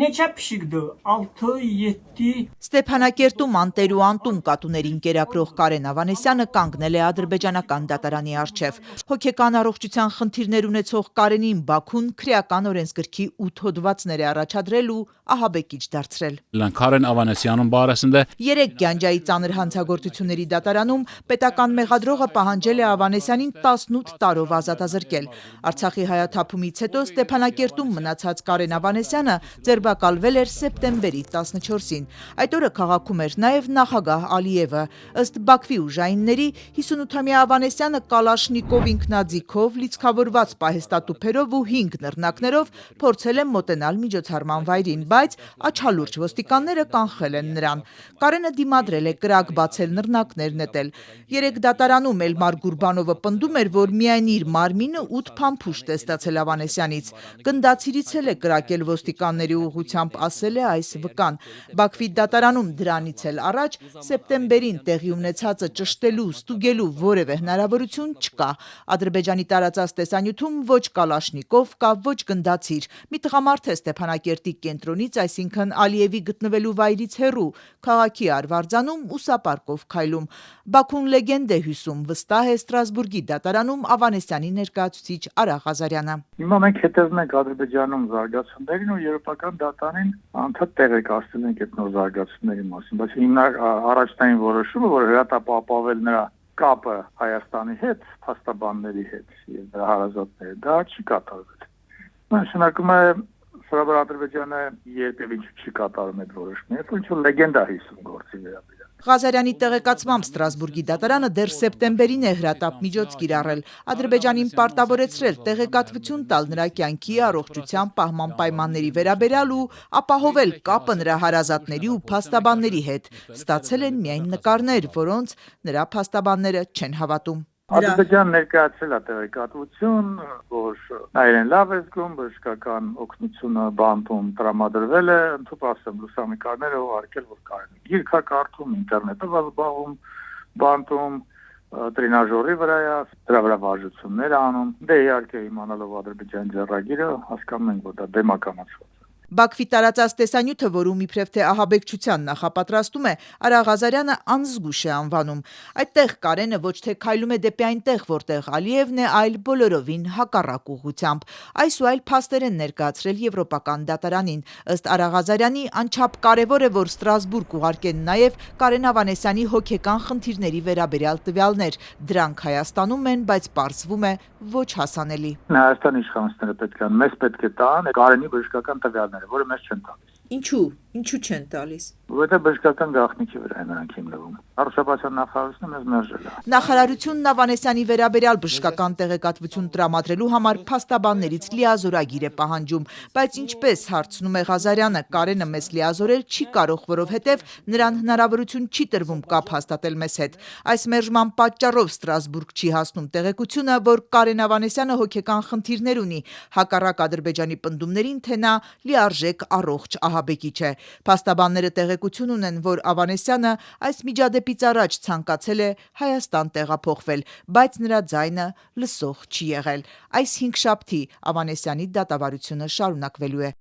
neçə pişikdir? 6-7 Ստեփանակերտում անտեր ու անտուն կատուներին կերակրող Կարեն Ավանեսյանը կանգնել է ադրբեջանական դատարանի առջև։ Հոգեկան առողջության խնդիրներ ունեցող Կարենին Բաքուն քրեական օրենսգրքի 8 հոդվածներ է առաջադրել ու ահաբեկիչ դարձրել։ Կարեն Ավանեսյանն բարեսնդ է 3 Գյանջայի ծանր հանցագործությունների դատարանում պետական մեղադրողը պահանջել է Ավանեսյանին 18 տարով ազատազրկել։ Արցախի հայաթափումից հետո Ստեփանակերտում մնացած Կարեն Ավանեսյանը ձերբակալվել էր սեպտեմբերի 14-ին։ Այդ օրը քաղաքում էր նաև նախագահ Ալիևը։ Ըստ Բաքվի ուժայինների 58-ամյա Ավանեսյանը կալաշնիկով ինքնաձիգով, լիցքավորված պահեստատուփերով ու 5 նռնակներով փորձել է մոտենալ միջոցառման վայրին, բայց աչալուրջ ոստիկանները կանխել են նրան։ Կարենը դիմադրել է կրակ բացել, նռնակներ նետել։ 3 դատարանում Էլմար Գուրբանովը պնդում էր, որ միայն իր մարմինը 8 փամփուշտ է ստացել Ավանեսյանից։ Գնդացիրից է կրակել ոստիկանների ուղղությամբ, ասել է այս վկան։ Բաքվի դատարանում դրանից էլ առաջ սեպտեմբերին տեղի ունեցածը ճշտելու, ստուգելու որևէ հնարավորություն չկա։ Ադրբեջանի տարածած տեսանյութում ոչ կալաշնիկով կա, ոչ գնդացիր։ Մի տղամարդ է Ստեփանակերտի կենտրոնից, այսինքն Ալիևի գտնվելու վայրից հեռու, քաղաքի Արվարձանում ուսապարկով քայլում։ Բաքուն լեգենդ է հյուսում, վստահ է Ստրասբուրգի դատարանում Ավանեսյանի ներկայացուցիչ Արա Ղազարյանը։ Հիմա մենք հետևում ենք Ադրբեջանում զարգացումներին ու եվրոպական դատարանին անդադ տեղեկացնում ենք այդ նոր զարգացումների մասին, բայց հիմնական առաջնային որոշումը, որ հրատապապավել նրա կապը Հայաստանի հետ, փաստաբանների հետ եւ նրա հարազատների, դա չի կատարվել։ Նշանակում է Սովորաբար Ադրբեջանը երբևէ ինչու չի կատարում այդ որոշումը, ինչ-որ լեգենդ է հիշում գործի վերաբերյալ։ Ղազարյանի տեղեկացմամբ Ստրասբուրգի դատարանը դեռ սեպտեմբերին է հրատապ միջոց կիրառել, Ադրբեջանին պարտավորեցրել տեղեկատվություն տալ նրա կյանքի, առողջության, պահման պայմանների վերաբերյալ ու ապահովել կապը նրա հարազատների ու փաստաբանների հետ։ Ստացել են միայն նկարներ, որոնց նրա փաստաբանները չեն հավատում։ Ադրբեջանը ներկայացրել է տեղեկատվություն, որ այրեն լավ է զգում, բժշկական օգնությունը բանտում տրամադրվել է, ընդհանուր ասեմ լուսանկարները ուղարկել, որ Կարենը գիրք է կարդում, ինտերնետով զբաղվում, բանտում, տրենաժորի վրա է, դրա վրա վարժություններ անում։ Դե իհարկե իմանալով Ադրբեջանի ձեռագիրը հասկանում ենք, որ դա դեմականացված է։ Բաքվի տարածած տեսանյութը, որում իբրև թե ահաբեկչության նախապատրաստում է, Արա Ղազարյանը անզգուշ է անվանում։ Այդտեղ Կարենը ոչ թե քայլում է դեպի այնտեղ, որտեղ Ալիևն է, այլ բոլորովին հակառակ ուղղությամբ։ Այս ու այլ փաստեր են ներկայացրել եվրոպական դատարանին։ Ըստ Արա Ղազարյանի, անչափ կարևոր է, որ Ստրասբուրգ ուղարկեն նաև Կարեն Ավանեսյանի հոգեկան խնդիրների վերաբերյալ տվյալներ։ Դրանք Հայաստանում են, բայց պարզվում է ոչ հասանելի։ Հայաստանի իշխանությունները պետք է մեզ պետք է տան Կարենի բժշկական տվյալները, որը մեզ չեն տալիս։ Ինչու չեն տալիս։ Որտեղ բժշկական գաղտնիքի վրա են նրանք հիմնվում։ Առողջապահության նախարարությունը մեզ մերժել է։ Նախարարությունն Ավանեսյանի վերաբերյալ բժշկական տեղեկատվություն տրամադրելու համար փաստաբաններից լիազորագիր է պահանջում, բայց ինչպես հարցնում է Ղազարյանը, Կարենը մեզ լիազորել չի կարող, որովհետև նրան հնարավորություն չի տրվում կապ հաստատել մեզ հետ։ Այս մերժման պատճառով Ստրասբուրգ չի հասնում տեղեկությունը, որ Կարեն Ավանեսյանը հոգեկան խնդիրներ ունի, հակառակ Ադրբեջանի պնդումներին, թե նա լիարժեք առողջ ահաբեկիչ է։ Փաստաբանները տեղեկություն ունեն, որ Ավանեսյանը այս միջադեպից առաջ ցանկացել է Հայաստան տեղափոխվել, բայց նրա ձայնը լսող չի եղել։ Այս 5 շաբթի Ավանեսյանի դատավարությունը շարունակվելու է։